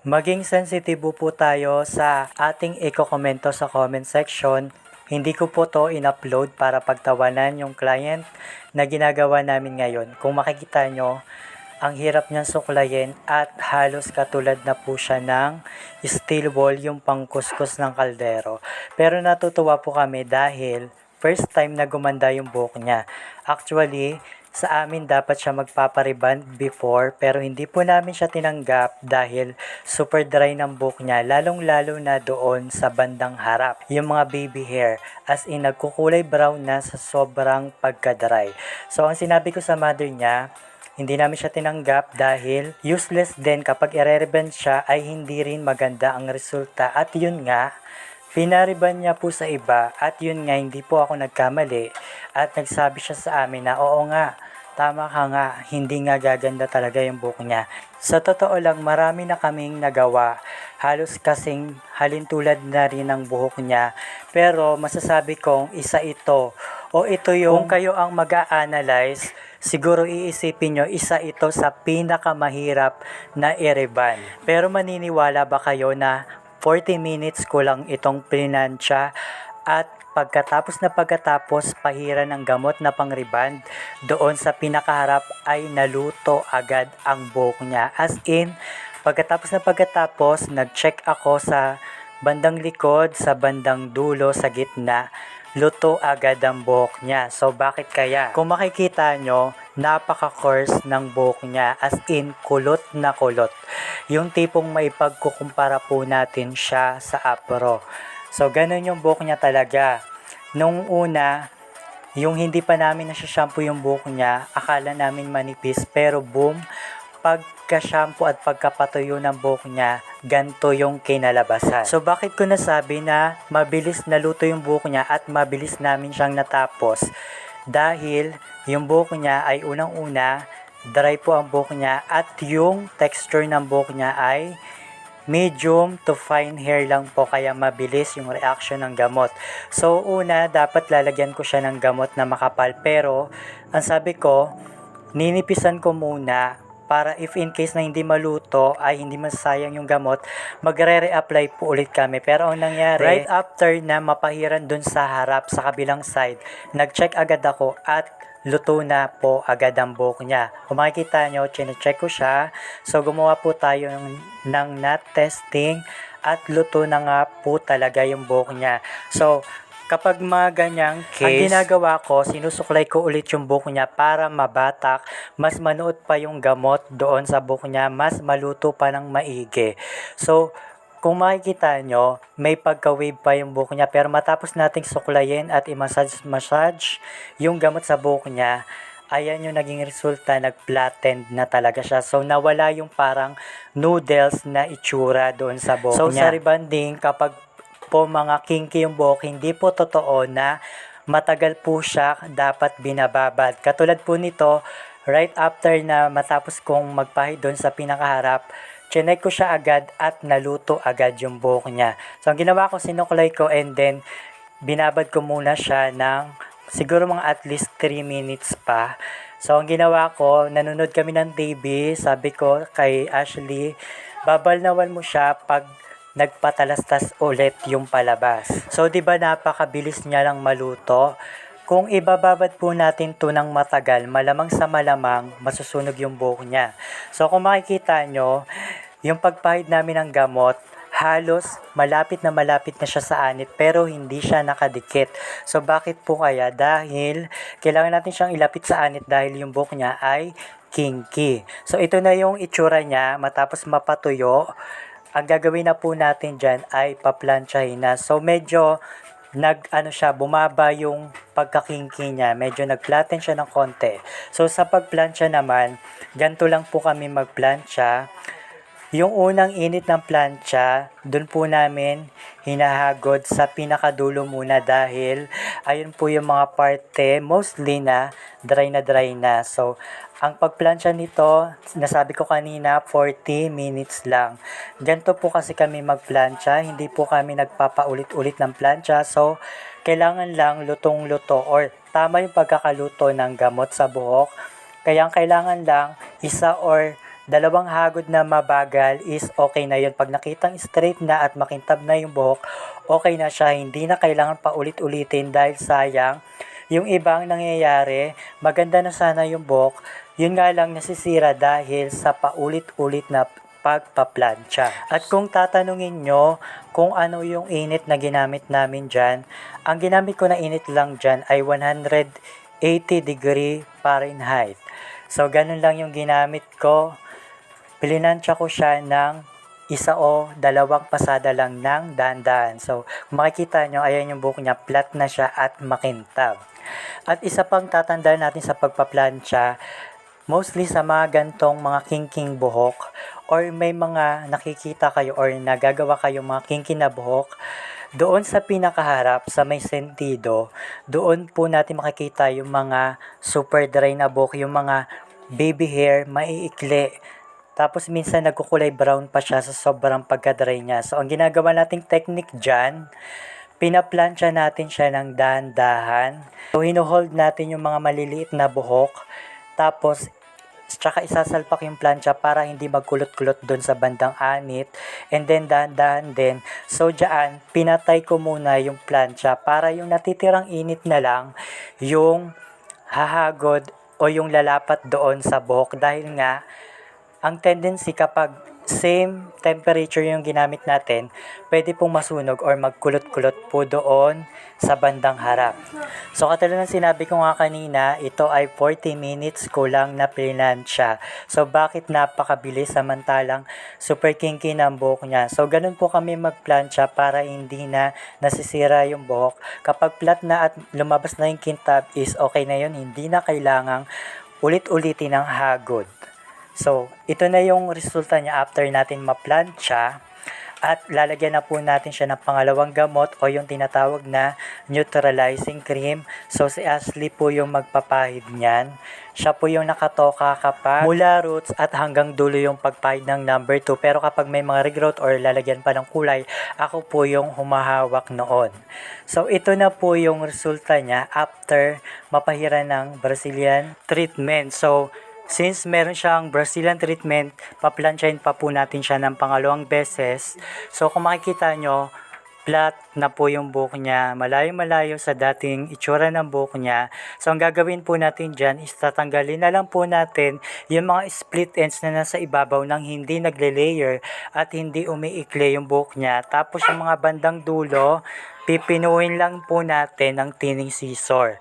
Maging sensitibo po tayo sa ating iko-komento sa comment section. Hindi ko po to in-upload para pagtawanan yung client na ginagawa namin ngayon. Kung makikita nyo, ang hirap niyang suklayin at halos katulad na po siya ng steel wall yung pangkuskus ng kaldero. Pero natutuwa po kami dahil first time na gumanda yung buhok niya. Actually, sa amin dapat siya magpapariband before pero hindi po namin siya tinanggap dahil super dry ng buhok niya, lalong-lalo na doon sa bandang harap. Yung mga baby hair, as in nagkukulay brown na sa sobrang pagka-dry. So ang sinabi ko sa mother niya, hindi namin siya tinanggap dahil useless din kapag ire-reband siya ay hindi rin maganda ang resulta. At yun nga, pinariban niya po sa iba at yun nga hindi po ako nagkamali at nagsabi siya sa amin na oo nga, tama ka nga, hindi nga gaganda talaga yung buhok niya. Sa totoo lang, marami na kaming nagawa, halos kasing halintulad na rin ang buhok niya, pero masasabi kong isa ito o ito yung kung kayo ang mag-a-analyze, siguro iisipin nyo isa ito sa pinakamahirap na i-reban. Pero maniniwala ba kayo na 40 minutes ko lang itong plinansya at pagkatapos pahira ng gamot na pang-reband, doon sa pinakaharap ay naluto agad ang buhok niya. As in, pagkatapos nag-check ako sa bandang likod, sa bandang dulo, sa gitna, luto agad ang buhok niya. So bakit kaya? Kung makikita nyo, napaka-coarse ng buhok niya, as in kulot na kulot. Yung tipong maipagkukumpara po natin siya sa afro. So ganun yung buhok niya talaga. Nung una, yung hindi pa namin nasa-shampoo yung buhok niya, akala namin manipis, pero boom, pagka-shampoo at pagkapatuyo ng buhok niya, ganto yung kinalabasan. So bakit ko nasabi na mabilis naluto yung buhok niya at mabilis namin siyang natapos? Dahil yung buhok niya ay unang-una, dry po ang buhok niya at yung texture ng buhok niya ay medium to fine hair lang po, kaya mabilis yung reaction ng gamot. So una, dapat lalagyan ko siya ng gamot na makapal, pero ang sabi ko, ninipisan ko muna para if in case na hindi maluto ay hindi masayang yung gamot, magre-reapply po ulit kami. Pero ang nangyari, right after na mapahiran dun sa harap, sa kabilang side, nag-check agad ako at luto na po agad ang buhok niya. Kung makikita nyo, chine-check ko siya. So gumawa po tayo ng knot testing at luto na nga po talaga yung buhok niya. So kapag mga ganyang case, ang ginagawa ko, sinusuklay ko ulit yung buhok niya para mabatak, mas manuot pa yung gamot doon sa buhok niya, mas maluto pa ng maigi. So, kung makikita nyo, may pagka-wave pa yung buhok niya, pero matapos nating suklayin at i-massage yung gamot sa buhok niya, ayan yung naging resulta, nag-flattened na talaga siya. So, nawala yung parang noodles na itsura doon sa buhok niya. So, sa rebanding, kapag po mga kinky yung buhok, hindi po totoo na matagal po siya dapat binababad. Katulad po nito, right after na matapos kong magpahid doon sa pinakaharap, chinek ko siya agad at naluto agad yung buhok niya. So ang ginawa ko, sinuklay ko and then binabad ko muna siya ng siguro mga at least 3 minutes pa. So ang ginawa ko, nanonood kami ng TV, sabi ko kay Ashley, babalnawan mo siya pag nagpatalastas ulit yung palabas. So 'di ba napakabilis niya lang maluto? Kung ibababad po natin to ng matagal, malamang sa malamang masusunog yung buhok niya. So kung makikita nyo, yung pagpahid namin ng gamot, halos malapit na siya sa anit pero hindi siya nakadikit. So bakit po kaya? Dahil kailangan natin siyang ilapit sa anit dahil yung buhok niya ay kinky. So ito na yung itsura niya matapos mapatuyo. Ang gagawin na po natin dyan ay paplansyahin na. So medyo bumaba yung pagkakinky niya. Medyo nag-flatten siya ng konti. So sa pagplansya naman, ganito lang po kami magplansya. Yung unang init ng plancha, dun po namin hinahagod sa pinakadulo muna dahil ayun po yung mga parte mostly na dry na. So ang pagplansya nito, nasabi ko kanina, 40 minutes lang. Ganito po kasi kami magplansya, hindi po kami nagpapaulit-ulit ng plansya. So, kailangan lang lutong-luto or tama yung pagkakaluto ng gamot sa buhok. Kaya kailangan lang isa or dalawang hagod na mabagal is okay na yun. Pag nakitang straight na at makintab na yung buhok, okay na siya. Hindi na kailangan pa ulit-ulitin dahil sayang. Yung ibang nangyayari, maganda na sana yung buhok, yun nga lang nasisira dahil sa paulit-ulit na pagpaplantsa. At kung tatanungin nyo kung ano yung init na ginamit namin dyan, ang ginamit ko na init lang dyan ay 180 degree Fahrenheit. So, ganun lang yung ginamit ko. Pilinansya ko siya ng isa o dalawang pasada lang ng dahan-dahan. So, kung makikita nyo, ayan yung buhok niya, flat na siya at makintab. At isa pang tatandaan natin sa pagpaplantsa, mostly sa mga gantong mga king buhok, or may mga nakikita kayo or nagagawa kayo mga kinky na buhok, doon sa pinakaharap, sa may sentido, doon po natin makikita yung mga super dry na buhok, yung mga baby hair, maiikli. Tapos minsan nagkukulay brown pa siya sa sobrang pagka-dry niya. So ang ginagawa nating technique dyan, pinaplantsa natin siya ng dahan-dahan. So hinuhold natin yung mga maliliit na buhok. Tapos tsaka isasalpak yung plancha para hindi magkulot-kulot doon sa bandang anit. And then dahan-dahan din. So dyan, pinatay ko muna yung plancha para yung natitirang init na lang yung hahagod o yung lalapat doon sa buhok. Dahil nga, ang tendency kapag same temperature yung ginamit natin, pwede pong masunog or magkulot-kulot po doon sa bandang harap. So katulad ng sinabi ko nga kanina, ito ay 40 minutes ko lang na plinansya. So bakit napakabilis samantalang super kinky ng buhok niya? So ganun po kami magplansya para hindi na nasisira yung buhok. Kapag flat na at lumabas na yung kintab is okay na yun, hindi na kailangang ulit-ulitin ang hagod. So, ito na yung resulta niya after natin maplantsa at lalagyan na po natin siya ng pangalawang gamot o yung tinatawag na neutralizing cream. So, si Ashley po yung magpapahid niyan. Siya po yung nakatoka kapag mula roots at hanggang dulo yung pagpahid ng number 2. Pero kapag may mga regrowth or lalagyan pa ng kulay, ako po yung humahawak noon. So, ito na po yung resulta niya after mapahiran ng Brazilian treatment. So, since meron siyang Brazilian treatment, paplansyahin pa po natin siya ng pangalawang beses. So kung makikita nyo, flat na po yung buhok niya, malayo-malayo sa dating itsura ng buhok niya. So ang gagawin po natin dyan is tatanggalin na lang po natin yung mga split ends na nasa ibabaw ng hindi nagle-layer at hindi umiikli yung buhok niya. Tapos yung mga bandang dulo, pipinuhin lang po natin ng tining scissor.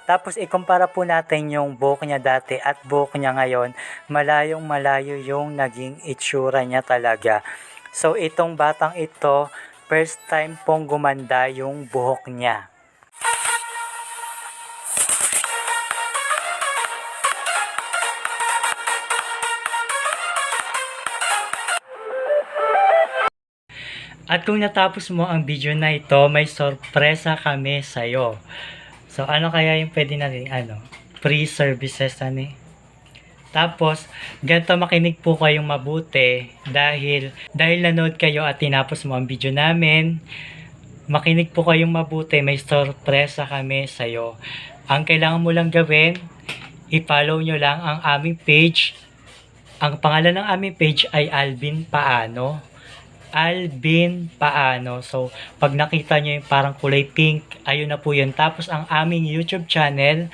Tapos ikumpara po natin yung buhok niya dati at buhok niya ngayon, malayong malayo yung naging itsura niya talaga. So itong batang ito, first time pong gumanda yung buhok niya. At kung natapos mo ang video na ito, may sorpresa kami sa'yo. So, ano kaya yung pwede natin, free services, Tapos, ganito makinig po kayong mabuti dahil nanood kayo at tinapos mo ang video namin. Makinig po kayong mabuti, may sorpresa kami sa'yo. Ang kailangan mo lang gawin, i-follow nyo lang ang aming page. Ang pangalan ng aming page ay Alvin Paano. Alvin Paano. So, pag nakita nyo yung parang kulay pink, ayun na po yun. Tapos, ang aming YouTube channel,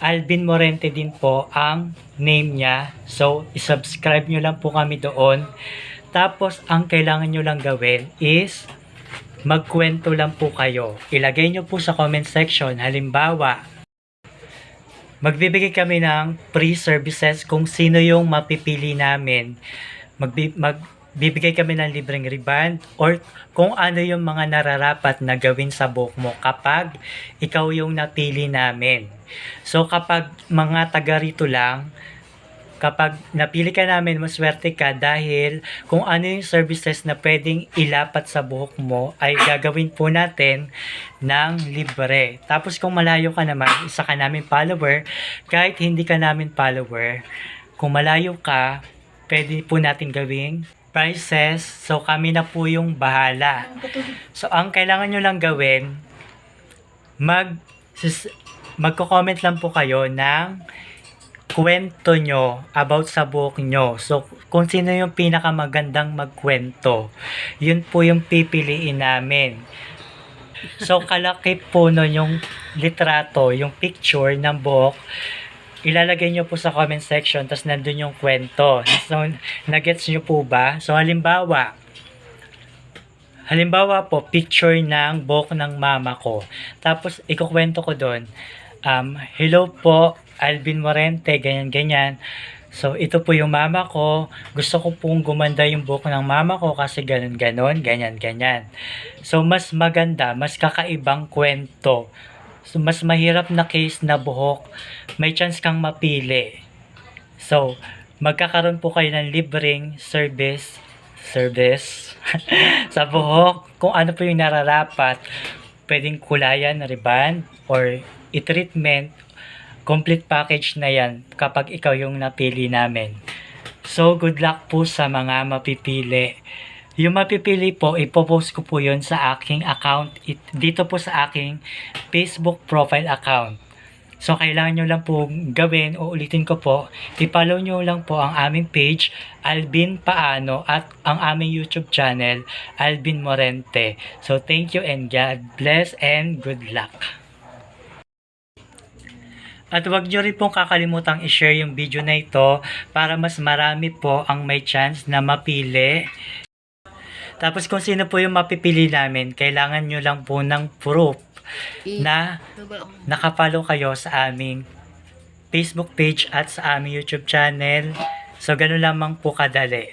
Alvin Morente din po ang name niya. So, isubscribe nyo lang po kami doon. Tapos, ang kailangan nyo lang gawin is magkwento lang po kayo. Ilagay nyo po sa comment section. Halimbawa, magbibigay kami ng free services kung sino yung mapipili namin. Bibigay kami ng libreng reband or kung ano yung mga nararapat na gawin sa buhok mo kapag ikaw yung napili namin. So kapag mga taga rito lang, kapag napili ka namin, maswerte ka dahil kung ano yung services na pwedeng ilapat sa buhok mo ay gagawin po natin ng libre. Tapos kung malayo ka naman, isa ka namin follower, kahit hindi ka namin follower, kung malayo ka, pwede po natin gawing prices. So kami na po yung bahala. So ang kailangan nyo lang gawin, magko-comment lang po kayo ng kwento nyo about sa buhok nyo. So, kung sino yung pinakamagandang magkwento, yun po yung pipiliin namin. So, kalaki po nun yung litrato, yung picture ng buhok, ilalagay nyo po sa comment section, tapos nandun yung kwento. So, nagets nyo po ba? So, halimbawa po, picture ng buhok ng mama ko. Tapos, ikukwento ko doon, hello po, Alvin Morente, ganyan-ganyan. So, ito po yung mama ko. Gusto ko pong gumanda yung buhok ng mama ko kasi ganun-ganon, ganyan-ganyan. So, mas maganda, mas kakaibang kwento. So, mas mahirap na case na buhok, may chance kang mapili. So, magkakaroon po kayo ng libreng service sa buhok. Kung ano po yung nararapat, pwedeng kulayan, reband, or i-treatment. Complete package na yan kapag ikaw yung napili namin. So, good luck po sa mga mapipili. Yung mapipili po, ipopost ko po yun sa aking account. Dito po sa aking Facebook profile account. So, kailangan nyo lang po gawin, o ulitin ko po, i-follow nyo lang po ang aming page, Alvin Paano, at ang aming YouTube channel, Alvin Morente. So, thank you and God bless and good luck. At huwag nyo rin pong kakalimutang i-share yung video na ito para mas marami po ang may chance na mapili. Tapos kung sino po yung mapipili namin, kailangan nyo lang po ng proof na nakapollow kayo sa aming Facebook page at sa aming YouTube channel. So, ganun lamang po kadali.